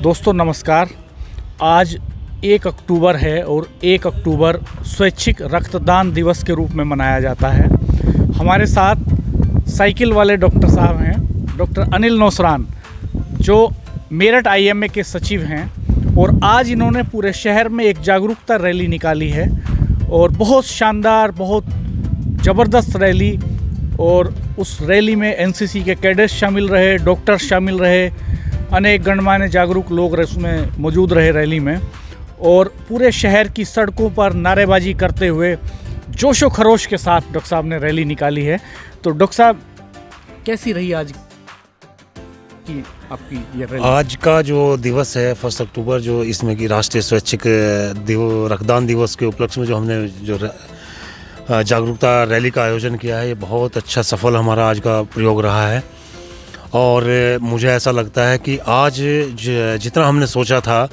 दोस्तों नमस्कार। आज 1 अक्टूबर है और 1 अक्टूबर स्वैच्छिक रक्तदान दिवस के रूप में मनाया जाता है। हमारे साथ साइकिल वाले डॉक्टर साहब हैं, डॉक्टर अनिल नौसरान, जो मेरठ आईएमए के सचिव हैं, और आज इन्होंने पूरे शहर में एक जागरूकता रैली निकाली है और बहुत शानदार, बहुत ज़बरदस्त रैली। और उस रैली में एनसीसी के कैडेट्स शामिल रहे, डॉक्टर शामिल रहे, अनेक गणमान्य जागरूक लोग उसमें मौजूद रहे रैली में। और पूरे शहर की सड़कों पर नारेबाजी करते हुए जोशो खरोश के साथ डॉक्टर साहब ने रैली निकाली है। तो डॉक्टर साहब, कैसी रही आज की आपकी ये रैली? आज का जो दिवस है 1 अक्टूबर, जो इसमें कि राष्ट्रीय स्वैच्छिक रक्तदान दिवस के उपलक्ष्य में जो हमने जो जागरूकता रैली का आयोजन किया है, ये बहुत अच्छा सफल हमारा आज का प्रयोग रहा है। और मुझे ऐसा लगता है कि आज जितना हमने सोचा था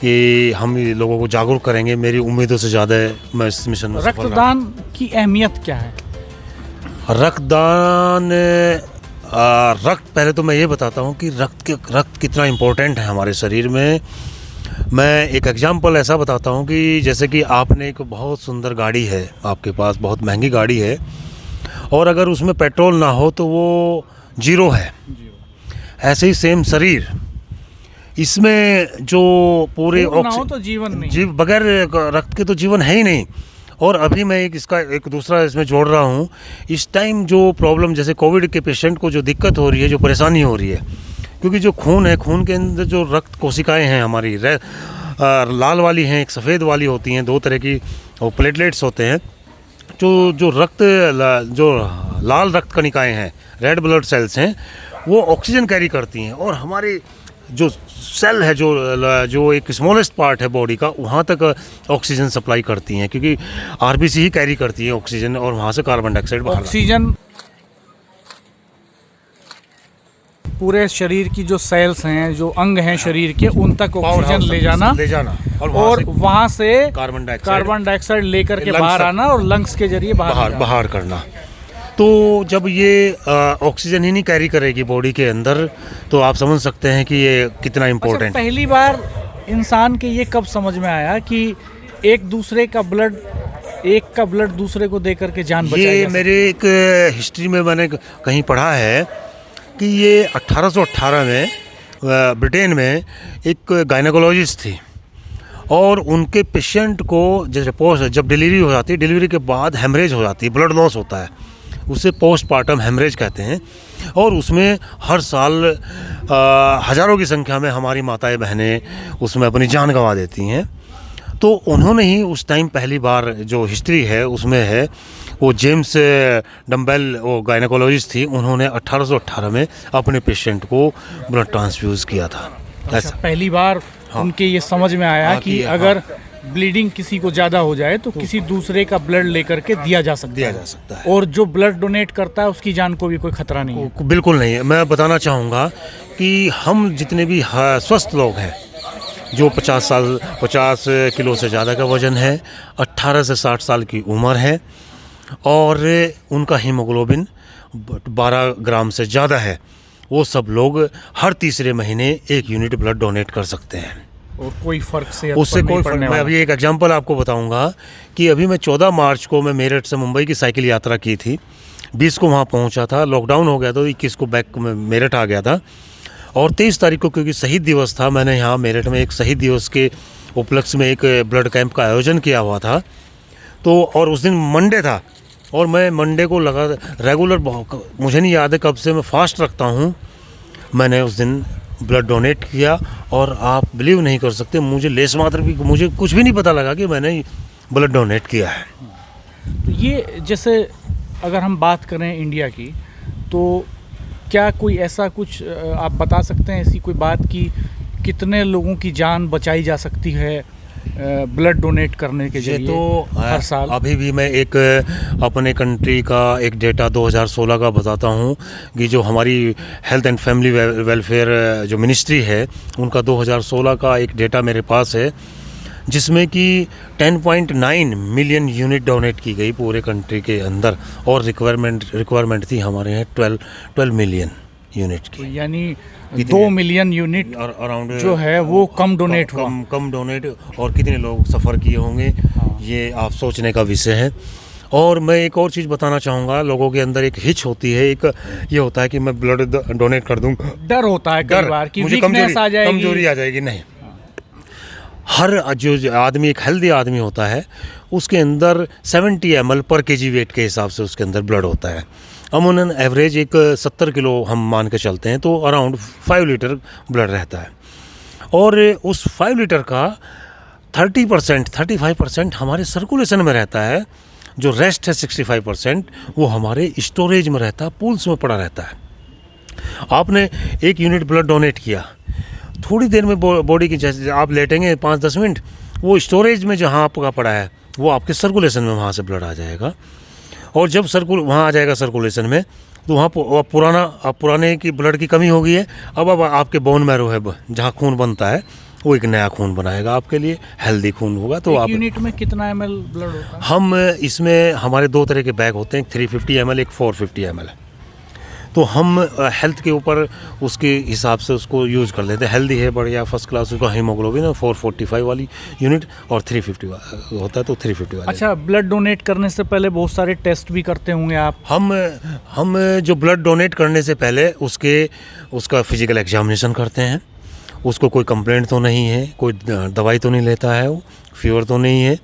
कि हम लोगों को जागरूक करेंगे, मेरी उम्मीदों से ज़्यादा मैं इस मिशन में सफल रहा। रक्तदान की अहमियत क्या है? रक्तदान पहले तो मैं ये बताता हूँ कि रक्त कितना इम्पोर्टेंट है हमारे शरीर में। मैं एक एग्जांपल ऐसा बताता हूँ कि जैसे कि आपने एक बहुत सुंदर गाड़ी है, आपके पास बहुत महंगी गाड़ी है, और अगर उसमें पेट्रोल ना हो तो वो जीरो है। ऐसे ही सेम शरीर, इसमें जो पूरे ना हो तो जीवन नहीं, बगैर रक्त के तो जीवन है ही नहीं। और अभी मैं इसका एक दूसरा इसमें जोड़ रहा हूँ। इस टाइम जो प्रॉब्लम, जैसे कोविड के पेशेंट को जो दिक्कत हो रही है, जो परेशानी हो रही है, क्योंकि जो खून है, खून के अंदर जो रक्त कोशिकाएं हैं हमारी, लाल वाली हैं, एक सफ़ेद वाली होती हैं, दो तरह की और प्लेटलेट्स होते हैं। जो लाल रक्त कणिकाएं हैं, रेड ब्लड सेल्स हैं, वो ऑक्सीजन कैरी करती हैं। और हमारे जो सेल है, जो एक स्मॉलेस्ट पार्ट है बॉडी का, वहाँ तक ऑक्सीजन सप्लाई करती हैं, क्योंकि आरबीसी ही कैरी करती है ऑक्सीजन, और वहाँ से कार्बन डाइऑक्साइड बाहर। ऑक्सीजन पूरे शरीर की जो सेल्स हैं, जो अंग हैं शरीर के, उन तक ऑक्सीजन ले जाना और वहाँ से कार्बन डाइऑक्साइड लेकर के बाहर आना और लंग्स के जरिए बाहर करना। तो जब ये ऑक्सीजन ही नहीं कैरी करेगी बॉडी के अंदर, तो आप समझ सकते हैं कि ये कितना इम्पोर्टेंट। अच्छा, पहली बार इंसान के ये कब समझ में आया कि एक का ब्लड दूसरे को देकर के जान बचाई जा सकती है? ये मेरे एक हिस्ट्री में मैंने कहीं पढ़ा है कि ये 1818 में ब्रिटेन में एक गायनेकोलॉजिस्ट थी, और उनके पेशेंट को जब डिलीवरी हो जाती है, डिलीवरी के बाद हेमरेज हो जाती है, ब्लड लॉस होता है, उसे पोस्टमार्टम हेमरेज कहते हैं। और उसमें हर साल हज़ारों की संख्या में हमारी माताएं बहनें उसमें अपनी जान गंवा देती हैं। तो उन्होंने ही उस टाइम पहली बार, जो हिस्ट्री है उसमें है, वो जेम्स डम्बेल, वो गायनेकोलॉजिस्ट थी, उन्होंने 1818 में अपने पेशेंट को ब्लड ट्रांसफ्यूज़ किया था। अच्छा, पहली बार उनके ये समझ में आया कि अगर ब्लीडिंग किसी को ज़्यादा हो जाए तो किसी दूसरे का ब्लड लेकर के दिया जा सकता है। और जो ब्लड डोनेट करता है उसकी जान को भी कोई खतरा नहीं है। बिल्कुल नहीं है। मैं बताना चाहूँगा कि हम जितने भी स्वस्थ लोग हैं, जो 50 किलो से ज़्यादा का वज़न है, 18 से 60 साल की उम्र है, और उनका हीमोग्लोबिन 12 ग्राम से ज़्यादा है, वो सब लोग हर तीसरे महीने 1 यूनिट ब्लड डोनेट कर सकते हैं। और कोई फ़र्क से उससे कोई फ़र्क। मैं अभी एक एग्जांपल आपको बताऊंगा कि अभी मैं 14 मार्च को मैं मेरठ से मुंबई की साइकिल यात्रा की थी। 20 को वहाँ पहुँचा था, लॉकडाउन हो गया तो 21 को बैक में मेरठ आ गया था। और 23 तारीख को, क्योंकि शहीद दिवस था, मैंने यहाँ मेरठ में एक शहीद दिवस के उपलक्ष्य में एक ब्लड कैंप का आयोजन किया हुआ था। तो और उस दिन मंडे था, और मैं मंडे को लगा रेगुलर, मुझे नहीं याद है कब से मैं फास्ट रखता हूँ, मैंने उस दिन ब्लड डोनेट किया। और आप बिलीव नहीं कर सकते, मुझे लेस मात्र भी, मुझे कुछ भी नहीं पता लगा कि मैंने ब्लड डोनेट किया है। तो ये, जैसे अगर हम बात करें इंडिया की, तो क्या कोई ऐसा कुछ आप बता सकते हैं, ऐसी कोई बात कि कितने लोगों की जान बचाई जा सकती है ब्लड डोनेट करने के जरिए? तो हर साल अभी भी मैं एक अपने कंट्री का एक डेटा 2016 का बताता हूँ कि जो हमारी हेल्थ एंड फैमिली वेलफेयर जो मिनिस्ट्री है, उनका 2016 का एक डेटा मेरे पास है, जिसमें कि 10.9 मिलियन यूनिट डोनेट की गई पूरे कंट्री के अंदर, और रिक्वायरमेंट थी हमारे यहाँ 12 मिलियन यूनिट तो की। यानी कितने? 2 मिलियन यूनिट और अराउंड जो है वो कम डोनेट हुआ। कम डोनेट, और कितने लोग सफ़र किए होंगे, हाँ। ये आप सोचने का विषय है। और मैं एक और चीज़ बताना चाहूँगा, लोगों के अंदर एक हिच होती है, एक ये होता है कि मैं ब्लड डोनेट कर दूँ, डर होता है कई बार कि मुझे वीकनेस आ जाएगी, कमजोरी आ जाएगी। नहीं, हर जो आदमी, एक हेल्दी आदमी होता है, उसके अंदर 70 ml पर केजी वेट के हिसाब से उसके अंदर ब्लड होता है। अमूमन एवरेज एक 70 किलो हम मान के चलते हैं, तो अराउंड 5 लीटर ब्लड रहता है। और उस 5 लीटर का 30% 35% हमारे सर्कुलेशन में रहता है, जो रेस्ट है 65% वो हमारे स्टोरेज में रहता है, पूल्स में पड़ा रहता है। आपने 1 यूनिट ब्लड डोनेट किया, थोड़ी देर में बॉडी की, जैसे आप लेटेंगे 5-10 मिनट, वो स्टोरेज में जहाँ आपका पड़ा है वो आपके सर्कुलेशन में वहाँ से ब्लड आ जाएगा। और जब वहाँ आ जाएगा सर्कुलेशन में, तो वहाँ पुराने की ब्लड की कमी हो गई है, अब आपके बोन मैरो है जहाँ खून बनता है, वो एक नया खून बनाएगा आपके लिए, हेल्दी खून होगा। तो आप यूनिट में कितना ml ब्लड होता है? हम इसमें हमारे 2 तरह के बैग होते हैं, एक 350 ml, एक 450 ml। तो हम हेल्थ के ऊपर उसके हिसाब से उसको यूज़ कर लेते हैं। हेल्दी है बढ़िया फर्स्ट क्लास, उसका हीमोग्लोबिन है 445 वाली यूनिट, और 350 होता है तो 350 वाली। अच्छा, ब्लड डोनेट करने से पहले बहुत सारे टेस्ट भी करते होंगे आप? हम जो ब्लड डोनेट करने से पहले उसका फिजिकल एग्जामिनेशन करते हैं, उसको कोई कंप्लेंट तो नहीं है, कोई दवाई तो नहीं लेता है, वो फीवर तो नहीं है,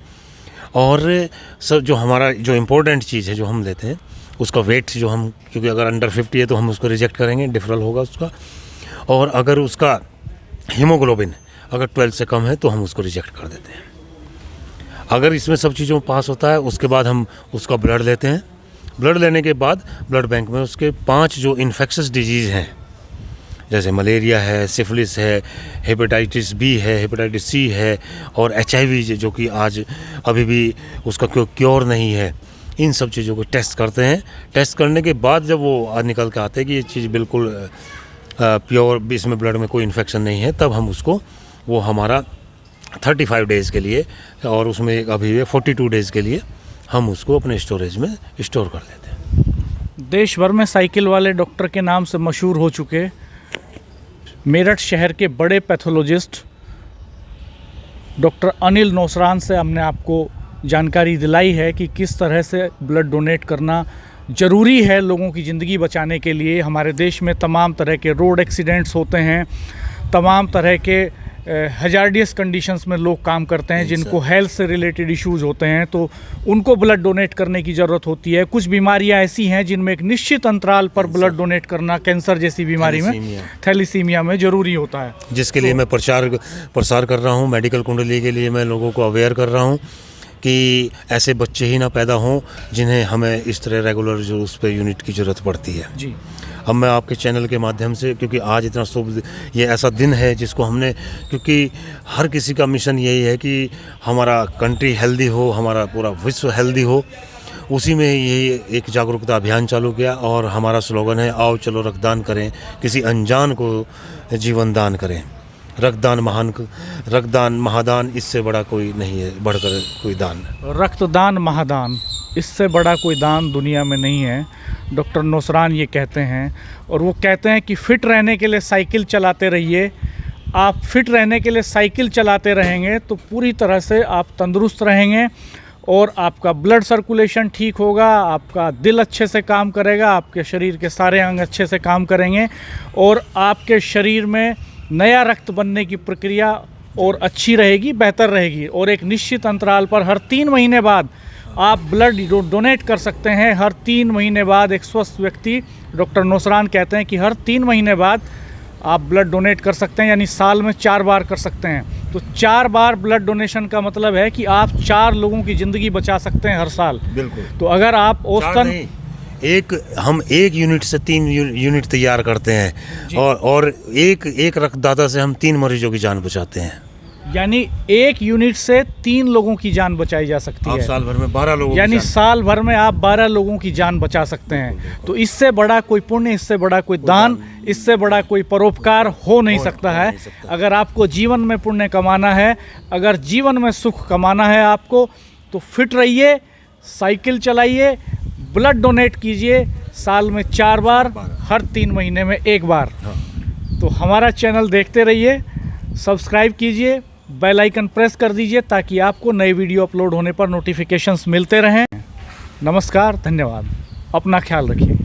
और सर जो हमारा जो इम्पोर्टेंट चीज़ है जो हम लेते हैं, उसका वेट जो हम, क्योंकि अगर अंडर 50 है तो हम उसको रिजेक्ट करेंगे, डिफरल होगा उसका। और अगर उसका हीमोग्लोबिन अगर 12 से कम है तो हम उसको रिजेक्ट कर देते हैं। अगर इसमें सब चीज़ों में पास होता है, उसके बाद हम उसका ब्लड लेते हैं। ब्लड लेने के बाद ब्लड बैंक में उसके 5 जो इन्फेक्शस डिजीज़ हैं, जैसे मलेरिया है, सिफिलिस है, हेपेटाइटिस बी है, हेपेटाइटिस सी है, और HIV जो कि आज अभी भी उसका क्योर नहीं है, इन सब चीज़ों को टेस्ट करते हैं। टेस्ट करने के बाद जब वो निकल के आते हैं कि ये चीज़ बिल्कुल प्योर, इसमें ब्लड में कोई इन्फेक्शन नहीं है, तब हम उसको, वो हमारा 35 डेज़ के लिए, और उसमें अभी 42 डेज़ के लिए हम उसको अपने स्टोरेज में स्टोर कर लेते हैं। देश भर में साइकिल वाले डॉक्टर के नाम से मशहूर हो चुके मेरठ शहर के बड़े पैथोलॉजिस्ट डॉक्टर अनिल नौसरान से हमने आपको जानकारी दिलाई है कि किस तरह से ब्लड डोनेट करना ज़रूरी है लोगों की ज़िंदगी बचाने के लिए। हमारे देश में तमाम तरह के रोड एक्सीडेंट्स होते हैं, तमाम तरह के हजार्डियस कंडीशंस में लोग काम करते हैं, जिनको हेल्थ से रिलेटेड इश्यूज़ होते हैं, तो उनको ब्लड डोनेट करने की ज़रूरत होती है। कुछ बीमारियां ऐसी हैं जिनमें एक निश्चित अंतराल पर ब्लड डोनेट करना, कैंसर जैसी बीमारी में, थैलीसीमिया में ज़रूरी होता है, जिसके लिए मैं प्रसार कर रहा हूँ। मेडिकल कुंडली के लिए मैं लोगों को अवेयर कर रहा हूँ कि ऐसे बच्चे ही ना पैदा हों जिन्हें हमें इस तरह रेगुलर जो उस पर यूनिट की ज़रूरत पड़ती है। जी, अब मैं आपके चैनल के माध्यम से, क्योंकि आज इतना शुभ ये ऐसा दिन है जिसको हमने, क्योंकि हर किसी का मिशन यही है कि हमारा कंट्री हेल्दी हो, हमारा पूरा विश्व हेल्दी हो, उसी में यही एक जागरूकता अभियान चालू किया। और हमारा स्लोगन है, आओ चलो रक्तदान करें, किसी अनजान को जीवन दान करें। रक्तदान महादान, इससे बड़ा कोई नहीं है, बढ़कर कोई दान। रक्तदान महादान, इससे बड़ा कोई दान दुनिया में नहीं है, डॉक्टर नौसरान ये कहते हैं। और वो कहते हैं कि फ़िट रहने के लिए साइकिल चलाते रहिए। आप फिट रहने के लिए साइकिल चलाते रहेंगे तो पूरी तरह से आप तंदुरुस्त रहेंगे, और आपका ब्लड सर्कुलेशन ठीक होगा, आपका दिल अच्छे से काम करेगा, आपके शरीर के सारे अंग अच्छे से काम करेंगे, और आपके शरीर में नया रक्त बनने की प्रक्रिया और अच्छी रहेगी, बेहतर रहेगी। और एक निश्चित अंतराल पर हर 3 महीने बाद आप ब्लड डोनेट कर सकते हैं। हर 3 महीने बाद एक स्वस्थ व्यक्ति, डॉक्टर नौसरान कहते हैं कि हर 3 महीने बाद आप ब्लड डोनेट कर सकते हैं, यानी साल में 4 बार कर सकते हैं। तो 4 बार ब्लड डोनेशन का मतलब है कि आप 4 लोगों की ज़िंदगी बचा सकते हैं हर साल। बिल्कुल। तो अगर आप औसतन हम एक यूनिट से 3 यूनिट तैयार करते हैं, और एक रक्तदाता से हम 3 मरीजों की जान बचाते हैं, यानी 1 यूनिट से 3 लोगों की जान बचाई जा सकती है। साल भर में 12 लोगों, यानी साल भर में आप 12 लोगों की जान बचा सकते हैं। तो इससे बड़ा कोई पुण्य, इससे बड़ा कोई दान, इससे बड़ा कोई परोपकार हो नहीं सकता है। अगर आपको जीवन में पुण्य कमाना है, अगर जीवन में सुख कमाना है आपको, तो फिट रहिए, साइकिल चलाइए, ब्लड डोनेट कीजिए, साल में 4 बार, हर 3 महीने में 1 बार। हाँ। तो हमारा चैनल देखते रहिए, सब्सक्राइब कीजिए, बेल आइकन प्रेस कर दीजिए ताकि आपको नई वीडियो अपलोड होने पर नोटिफिकेशंस मिलते रहें। नमस्कार, धन्यवाद, अपना ख्याल रखिए।